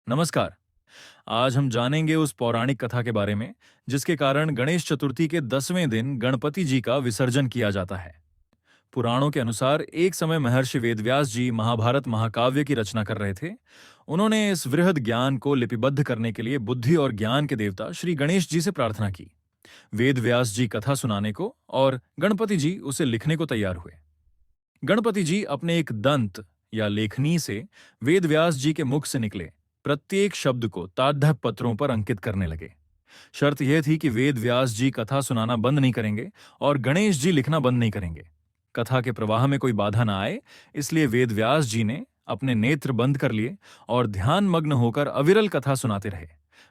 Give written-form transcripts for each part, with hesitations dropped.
नमस्कार। आज हम जानेंगे उस पौराणिक कथा के बारे में जिसके कारण गणेश चतुर्थी के 10वें दिन गणपति जी का विसर्जन किया जाता है। पुराणों के अनुसार एक समय महर्षि वेदव्यास जी महाभारत महाकाव्य की रचना कर रहे थे। उन्होंने इस वृहद ज्ञान को लिपिबद्ध करने के लिए बुद्धि और ज्ञान के देवता श्री गणेश जी से प्रार्थना की। वेदव्यास जी कथा सुनाने को और गणपति जी उसे लिखने को तैयार हुए। गणपति जी अपने एक दंत या लेखनी से वेदव्यास जी के मुख से निकले प्रत्येक शब्द को ताडभ पत्रों पर अंकित करने लगे। शर्त यह थी कि वेद व्यास जी कथा सुनाना बंद नहीं करेंगे और गणेश जी लिखना बंद नहीं करेंगे। कथा के प्रवाह में कोई बाधा ना आए, इसलिए वेद व्यास जी ने अपने नेत्र बंद कर लिए और ध्यान मग्न होकर अविरल कथा सुनाते रहे।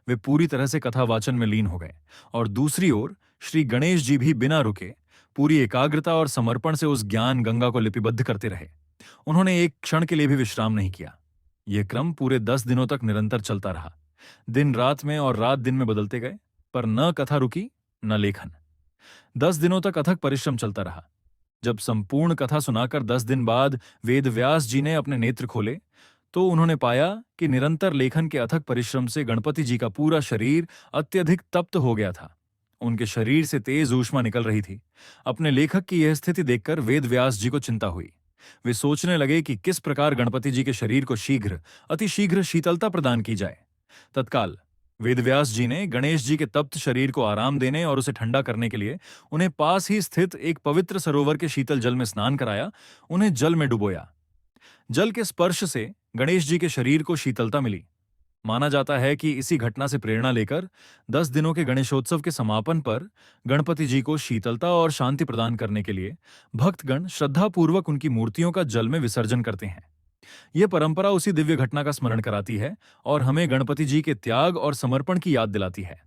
वे पूरी तरह से कथा वाचन में लीन हो गए और दूसरी ओर श्री गणेश जी भी बिना रुके पूरी एकाग्रता और समर्पण से उस ज्ञान गंगा को लिपिबद्ध करते रहे। उन्होंने एक क्षण के लिए भी विश्राम नहीं किया। यह क्रम पूरे 10 दिनों तक निरंतर चलता रहा। दिन रात में और रात दिन में बदलते गए, पर न कथा रुकी न लेखन। 10 दिनों तक अथक परिश्रम चलता रहा। जब संपूर्ण कथा सुनाकर 10 दिन बाद वेदव्यास जी ने अपने नेत्र खोले तो उन्होंने पाया कि निरंतर लेखन के अथक परिश्रम से गणपति जी का पूरा शरीर अत्यधिक तप्त हो गया था। उनके शरीर से तेज ऊष्मा निकल रही थी। अपने लेखक की यह स्थिति देखकर वेदव्यास जी को चिंता हुई। वे सोचने लगे कि किस प्रकार गणपति जी के शरीर को शीघ्र अतिशीघ्र शीतलता प्रदान की जाए। तत्काल वेदव्यास जी ने गणेश जी के तप्त शरीर को आराम देने और उसे ठंडा करने के लिए उन्हें पास ही स्थित एक पवित्र सरोवर के शीतल जल में स्नान कराया, उन्हें जल में डुबोया। जल के स्पर्श से गणेश जी के शरीर को शीतलता मिली। माना जाता है कि इसी घटना से प्रेरणा लेकर 10 दिनों के गणेशोत्सव के समापन पर गणपति जी को शीतलता और शांति प्रदान करने के लिए भक्तगण श्रद्धापूर्वक उनकी मूर्तियों का जल में विसर्जन करते हैं। यह परंपरा उसी दिव्य घटना का स्मरण कराती है और हमें गणपति जी के त्याग और समर्पण की याद दिलाती है।